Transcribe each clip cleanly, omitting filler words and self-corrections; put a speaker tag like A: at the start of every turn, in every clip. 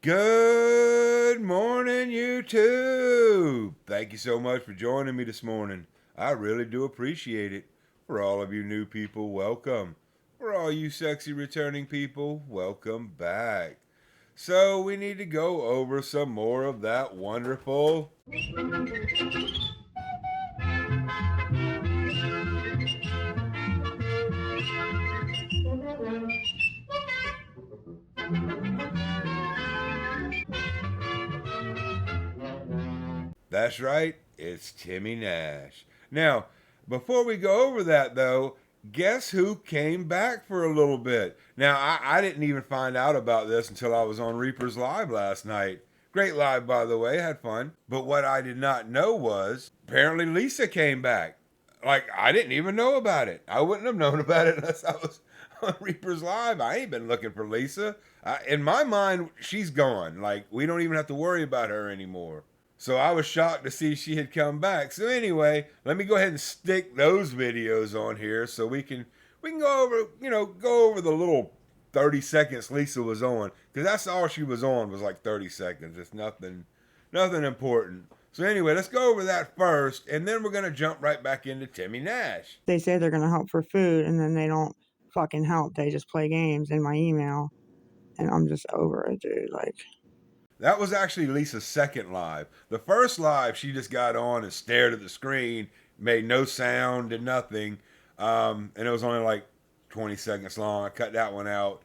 A: Good morning, YouTube. Thank you so much for joining me this morning. I really do appreciate it. For all of you new people, welcome. For all you sexy returning people, welcome back. So we need to go over some more of that wonderful That's right, it's Timmy Nash. Now, before we go over that though, guess who came back for a little bit? Now, I didn't even find out about this until I was on Reaper's Live last night. Great live, by the way, had fun. But what I did not know was apparently Lisa came back. Like, I didn't even know about it. I wouldn't have known about it unless I was on Reaper's Live. I ain't been looking for Lisa. In my mind, she's gone. Like, we don't even have to worry about her anymore. So I was shocked to see she had come back. So anyway, let me go ahead and stick those videos on here so we can go over the little 30 seconds Lisa was on, because that's all she was on was like 30 seconds. It's nothing important. So anyway, let's go over that first, and then we're gonna jump right back into Timmy Nash.
B: They say they're gonna help for food, and then they don't fucking help. They just play games in my email, and I'm just over it, dude. Like,
A: That was actually Lisa's second live. The first live, she just got on and stared at the screen, made no sound, did nothing, and it was only like 20 seconds long. I cut that one out.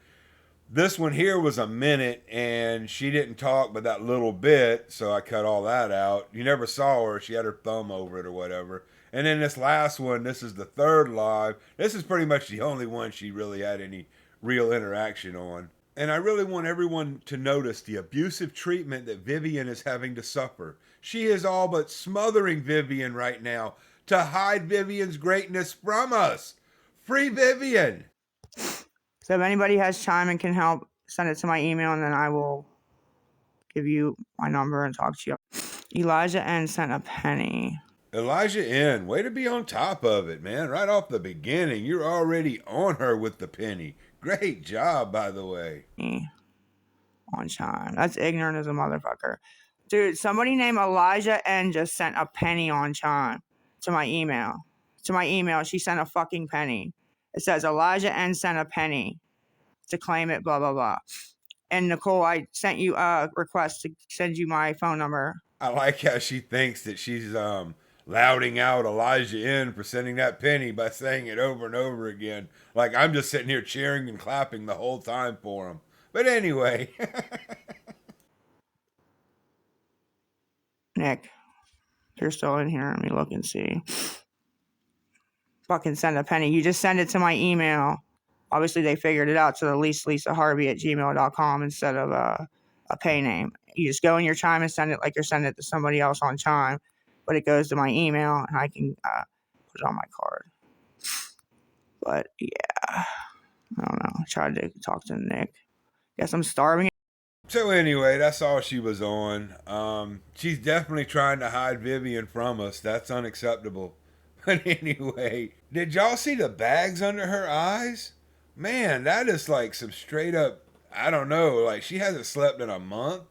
A: This one here was a minute, and she didn't talk but that little bit, so I cut all that out. You never saw her. She had her thumb over it or whatever. And then this last one, this is the third live. This is pretty much the only one she really had any real interaction on. And I really want everyone to notice the abusive treatment that Vivian is having to suffer. She is all but smothering Vivian right now to hide Vivian's greatness from us. Free Vivian!
B: so if anybody has Chime and can help, send it to my email, and then I will give you my number and talk to you. Elijah N sent a penny.
A: Elijah N, way to be on top of it, man. Right off the beginning, you're already on her with the penny. Great job, by the way.
B: On Chime. That's ignorant as a motherfucker. Dude, somebody named Elijah N just sent a penny on Chime to my email. She sent a fucking penny. It says Elijah N sent a penny to claim it, blah, blah, blah. And Nicole, I sent you a request to send you my phone number.
A: I like how she thinks that she's louding out Elijah N for sending that penny by saying it over and over again. Like I'm just sitting here cheering and clapping the whole time for him. But anyway.
B: Nick, if you're still in here, let me look and see. Fucking send a penny. You just send it to my email. Obviously, they figured it out to the least Lisa Harvey at gmail.com instead of a pay name. You just go in your Chime and send it like you're sending it to somebody else on Chime, but it goes to my email and I can put it on my card. But yeah, I don't know. I tried to talk to Nick. Guess I'm starving.
A: So anyway, that's all she was on. She's definitely trying to hide Vivian from us. That's unacceptable. But anyway, did y'all see the bags under her eyes? Man, that is like some straight up, I don't know, like she hasn't slept in a month.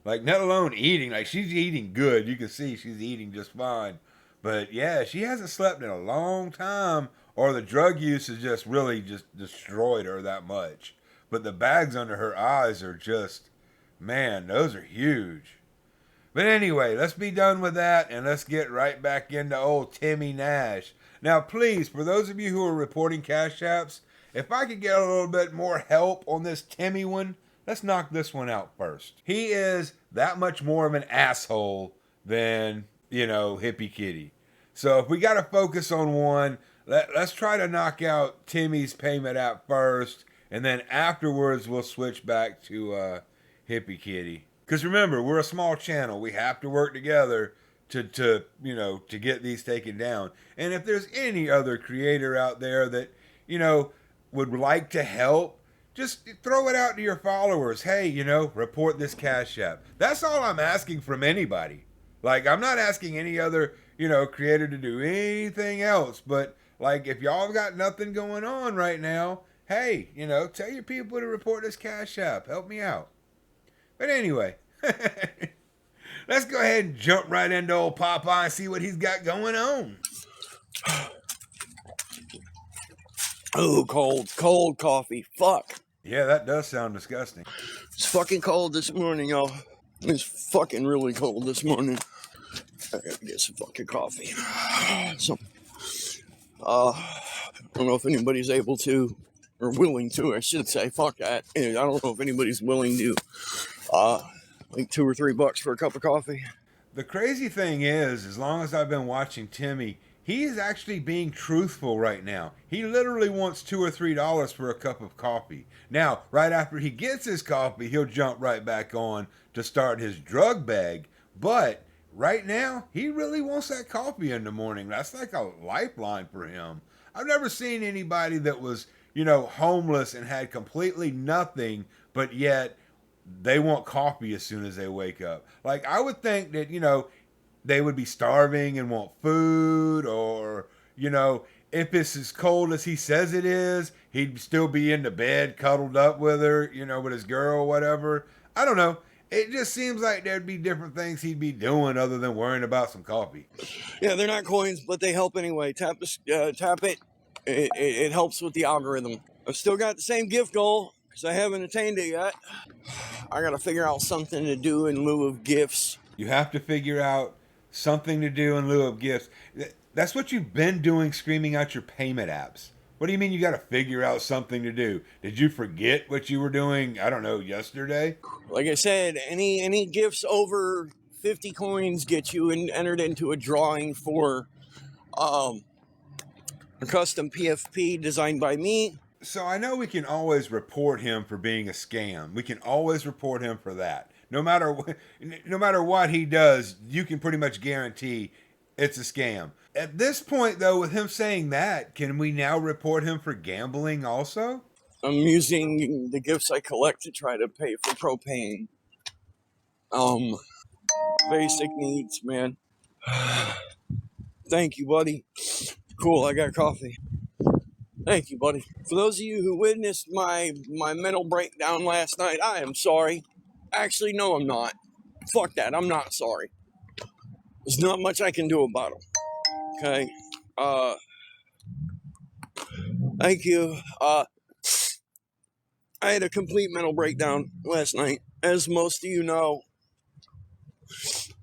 A: Like, let alone eating. Like, she's eating good. You can see she's eating just fine. But yeah, she hasn't slept in a long time, or the drug use has just really just destroyed her that much. But the bags under her eyes are just, man, those are huge. But anyway, let's be done with that and let's get right back into old Timmy Nash. Now, please, for those of you who are reporting cash apps, if I could get a little bit more help on this Timmy one, let's knock this one out first. He is that much more of an asshole than, Hippie Kitty. So if we got to focus on one, let's try to knock out Timmy's payment app first, and then afterwards we'll switch back to Hippie Kitty. Because remember, we're a small channel. We have to work together to get these taken down. And if there's any other creator out there that, would like to help, just throw it out to your followers. Hey, report this cash app. That's all I'm asking from anybody. Like, I'm not asking any other, creator to do anything else. But, like, if y'all have got nothing going on right now, hey, tell your people to report this cash app. Help me out. But anyway, let's go ahead and jump right into old Popeye and see what he's got going on.
C: Oh, cold coffee. Fuck.
A: Yeah, that does sound disgusting.
C: It's fucking cold this morning, y'all. It's fucking really cold this morning. I gotta get some fucking coffee. So, I don't know if anybody's able to, or willing to, I should say. Fuck that. I don't know if anybody's willing to, like $2 or $3 for a cup of coffee.
A: The crazy thing is, as long as I've been watching Timmy, he is actually being truthful right now. He literally wants $2 or $3 for a cup of coffee. Now, right after he gets his coffee, he'll jump right back on to start his drug bag. But right now, he really wants that coffee in the morning. That's like a lifeline for him. I've never seen anybody that was, homeless and had completely nothing, but yet they want coffee as soon as they wake up. Like, I would think that, they would be starving and want food, or, if it's as cold as he says it is, he'd still be in the bed cuddled up with her, with his girl or whatever. I don't know. It just seems like there'd be different things he'd be doing other than worrying about some coffee.
C: Yeah, they're not coins, but they help anyway. Tap it. It helps with the algorithm. I've still got the same gift goal because I haven't attained it yet. I got to figure out something to do in lieu of gifts.
A: You have to figure out something to do in lieu of gifts. That's what you've been doing, screaming out your payment apps. What do you mean you got to figure out something to do? Did you forget what you were doing, I don't know, yesterday?
C: Like I said, any gifts over 50 coins get you entered into a drawing for a custom PFP designed by me.
A: So I know we can always report him for being a scam. We can always report him for that. No matter what he does, you can pretty much guarantee it's a scam. At this point, though, with him saying that, can we now report him for gambling also?
C: I'm using the gifts I collect to try to pay for propane. Basic needs, man. Thank you, buddy. Cool, I got coffee. Thank you, buddy. For those of you who witnessed my mental breakdown last night, I am sorry. Actually, no, I'm not. Fuck that, I'm not sorry. There's not much I can do about them. Okay? Thank you. I had a complete mental breakdown last night, as most of you know.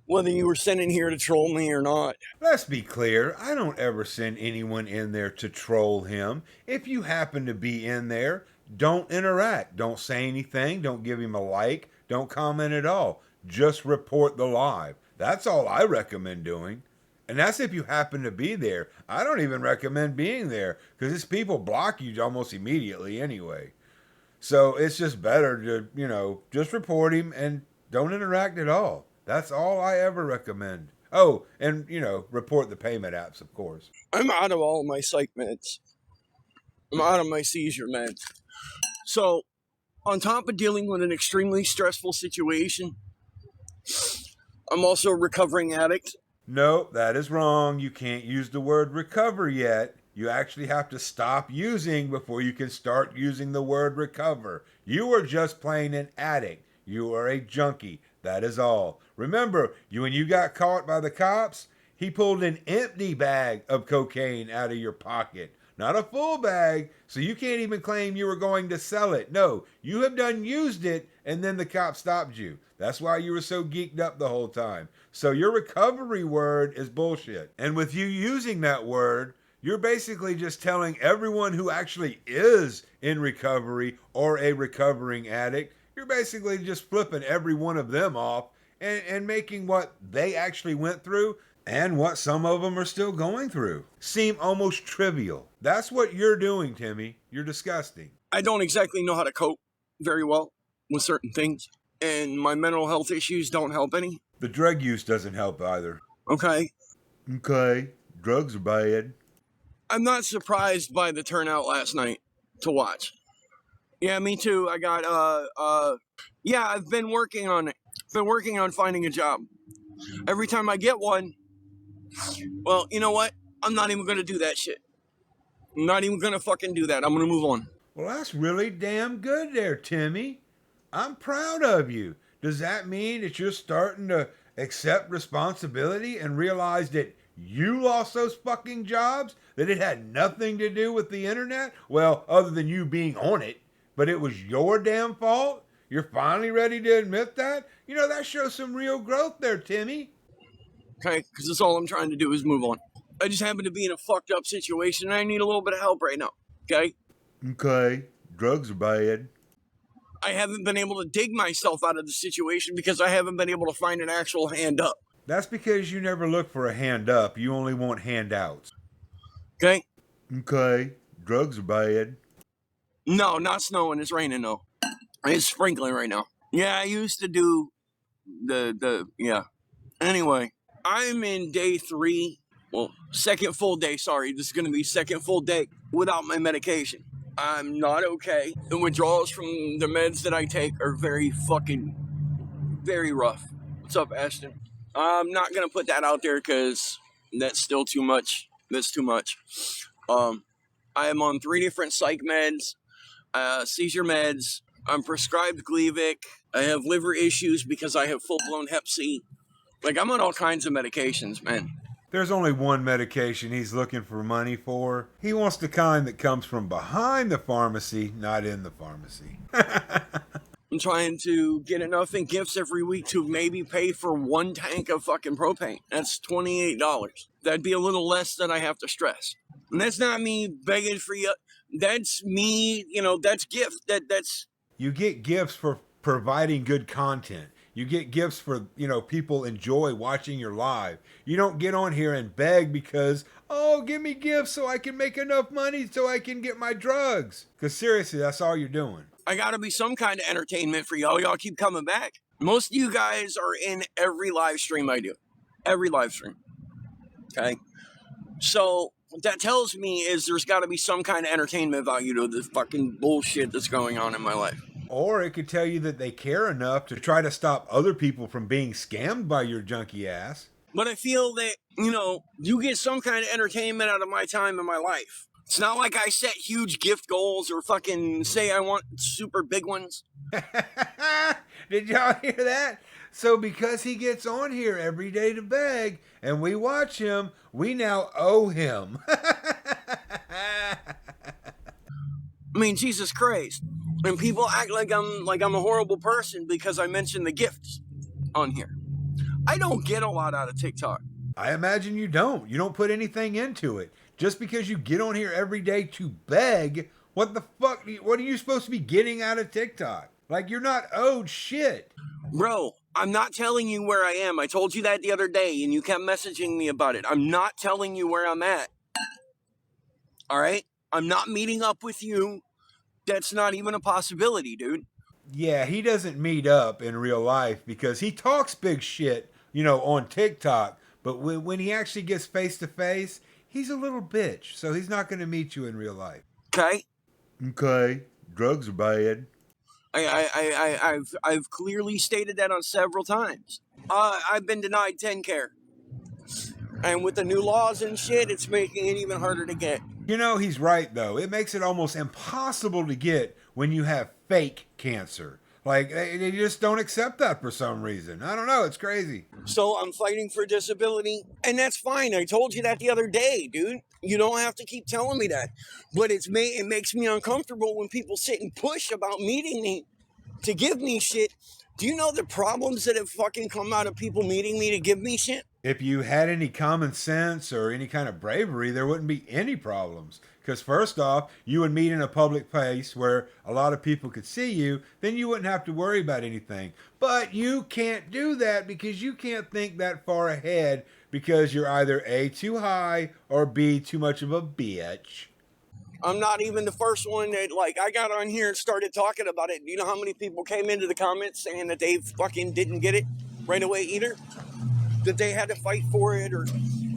C: Whether you were sent in here to troll me or not.
A: Let's be clear, I don't ever send anyone in there to troll him. If you happen to be in there, don't interact. Don't say anything. Don't give him a like. Don't comment at all. Just report the live. That's all I recommend doing. And that's if you happen to be there. I don't even recommend being there because these people block you almost immediately anyway. So it's just better to, just report him and don't interact at all. That's all I ever recommend. Oh, and, report the payment apps, of course.
C: I'm out of all my psych meds. I'm out of my seizure meds. So, on top of dealing with an extremely stressful situation, I'm also a recovering addict.
A: No, that is wrong. You can't use the word recover yet. You actually have to stop using before you can start using the word recover. You are just plain an addict. You are a junkie. That is all. Remember, when you got caught by the cops, he pulled an empty bag of cocaine out of your pocket. Not a full bag, so you can't even claim you were going to sell it. No, you have done used it, and then the cop stopped you. That's why you were so geeked up the whole time. So your recovery word is bullshit. And with you using that word, you're basically just telling everyone who actually is in recovery or a recovering addict, you're basically just flipping every one of them off and making what they actually went through and what some of them are still going through seem almost trivial. That's what you're doing, Timmy. You're disgusting.
C: I don't exactly know how to cope very well with certain things, and my mental health issues don't help any.
A: The drug use doesn't help either.
C: Okay.
A: Drugs are bad.
C: I'm not surprised by the turnout last night to watch. Yeah, me too. I got, I've been working on it. Been working on finding a job. Every time I get one, well, you know what? I'm not even going to do that shit. I'm not even going to fucking do that. I'm going to move on.
A: Well, that's really damn good there, Timmy. I'm proud of you. Does that mean that you're starting to accept responsibility and realize that you lost those fucking jobs? That it had nothing to do with the internet? Well, other than you being on it, but it was your damn fault? You're finally ready to admit that? You know, that shows some real growth there, Timmy.
C: Okay, because that's all I'm trying to do is move on. I just happen to be in a fucked up situation and I need a little bit of help right now. Okay?
A: Okay, drugs are bad.
C: I haven't been able to dig myself out of the situation because I haven't been able to find an actual hand up.
A: That's because you never look for a hand up. You only want handouts.
C: Okay?
A: Okay, drugs are bad.
C: No, not snowing. It's raining though. It's sprinkling right now. Yeah, I used to do yeah. Anyway, I'm in day 3. Well, second full day, sorry. This is going to be second full day without my medication. I'm not okay. The withdrawals from the meds that I take are very rough. What's up, Ashton? I'm not going to put that out there because that's still too much. That's too much. I am on 3 different psych meds, seizure meds. I'm prescribed Gleevec. I have liver issues because I have full-blown hep C. Like, I'm on all kinds of medications, man.
A: There's only one medication he's looking for money for. He wants the kind that comes from behind the pharmacy, not in the pharmacy.
C: I'm trying to get enough in gifts every week to maybe pay for 1 tank of fucking propane. That's $28. That'd be a little less than I have to stress. And that's not me begging for you. That's me, that's gift. That's...
A: You get gifts for providing good content. You get gifts for, people enjoy watching your live. You don't get on here and beg because, oh, give me gifts so I can make enough money so I can get my drugs. Because seriously, that's all you're doing.
C: I gotta be some kind of entertainment for y'all. Y'all keep coming back. Most of you guys are in every live stream I do. Every live stream. Okay? So what that tells me is there's gotta be some kind of entertainment value to the fucking bullshit that's going on in my life.
A: Or it could tell you that they care enough to try to stop other people from being scammed by your junky ass.
C: But I feel that, you get some kind of entertainment out of my time in my life. It's not like I set huge gift goals or fucking say I want super big ones.
A: Did y'all hear that? So because he gets on here every day to beg and we watch him, we now owe him.
C: I mean, Jesus Christ. And people act like I'm a horrible person because I mentioned the gifts on here. I don't get a lot out of TikTok.
A: I imagine you don't. You don't put anything into it. Just because you get on here every day to beg, what the fuck? What are you supposed to be getting out of TikTok? Like, you're not owed shit.
C: Bro, I'm not telling you where I am. I told you that the other day and you kept messaging me about it. I'm not telling you where I'm at. All right? I'm not meeting up with you. That's not even a possibility, dude.
A: Yeah, he doesn't meet up in real life because he talks big shit, on TikTok. But when he actually gets face to face, he's a little bitch. So he's not going to meet you in real life.
C: Okay.
A: Okay. Drugs are bad.
C: I've clearly stated that on several times. I've been denied 10 care. And with the new laws and shit, it's making it even harder to get.
A: He's right, though. It makes it almost impossible to get when you have fake cancer. Like, they just don't accept that for some reason. I don't know. It's crazy.
C: So I'm fighting for disability, and that's fine. I told you that the other day, dude. You don't have to keep telling me that. But it makes me uncomfortable when people sit and push about meeting me to give me shit. Do you know the problems that have fucking come out of people meeting me to give me shit?
A: If you had any common sense or any kind of bravery, there wouldn't be any problems. Because first off, you would meet in a public place where a lot of people could see you, then you wouldn't have to worry about anything. But you can't do that because you can't think that far ahead because you're either A, too high, or B, too much of a bitch.
C: I'm not even the first one that, I got on here and started talking about it. Do you know how many people came into the comments saying that they fucking didn't get it right away either? That they had to fight for it or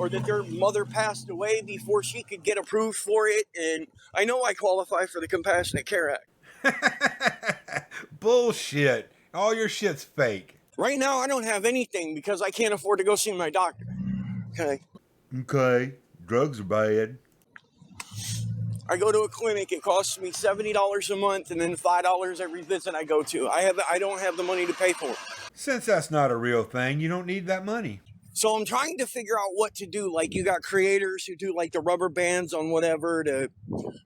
C: that their mother passed away before she could get approved for it. And I know I qualify for the Compassionate Care Act.
A: Bullshit. All your shit's fake.
C: Right now, I don't have anything because I can't afford to go see my doctor. Okay?
A: Okay. Drugs are bad.
C: I go to a clinic, it costs me $70 a month and then $5 every visit I go to. I don't have the money to pay for it.
A: Since that's not a real thing, you don't need that money.
C: So I'm trying to figure out what to do. Like, you got creators who do like the rubber bands on whatever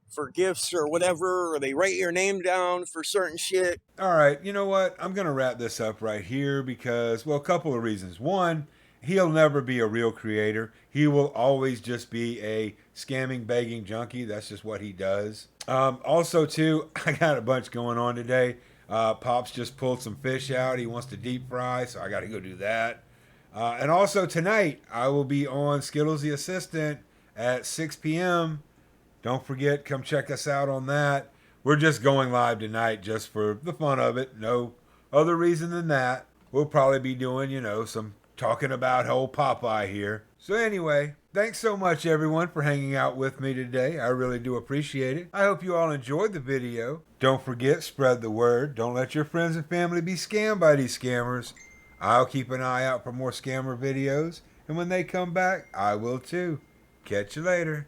C: for gifts or whatever, or they write your name down for certain shit.
A: All right, you know what? I'm going to wrap this up right here because, well, a couple of reasons. One, he'll never be a real creator. He will always just be a scamming, begging junkie. That's just what he does. Also, too, I got a bunch going on today. Pops just pulled some fish out. He wants to deep fry, so I got to go do that. And also tonight, I will be on Skittles the Assistant at 6 p.m. Don't forget, come check us out on that. We're just going live tonight just for the fun of it. No other reason than that. We'll probably be doing, some talking about old Popeye here. So anyway, thanks so much everyone for hanging out with me today. I really do appreciate it. I hope you all enjoyed the video. Don't forget, spread the word. Don't let your friends and family be scammed by these scammers. I'll keep an eye out for more scammer videos, and when they come back, I will too. Catch you later.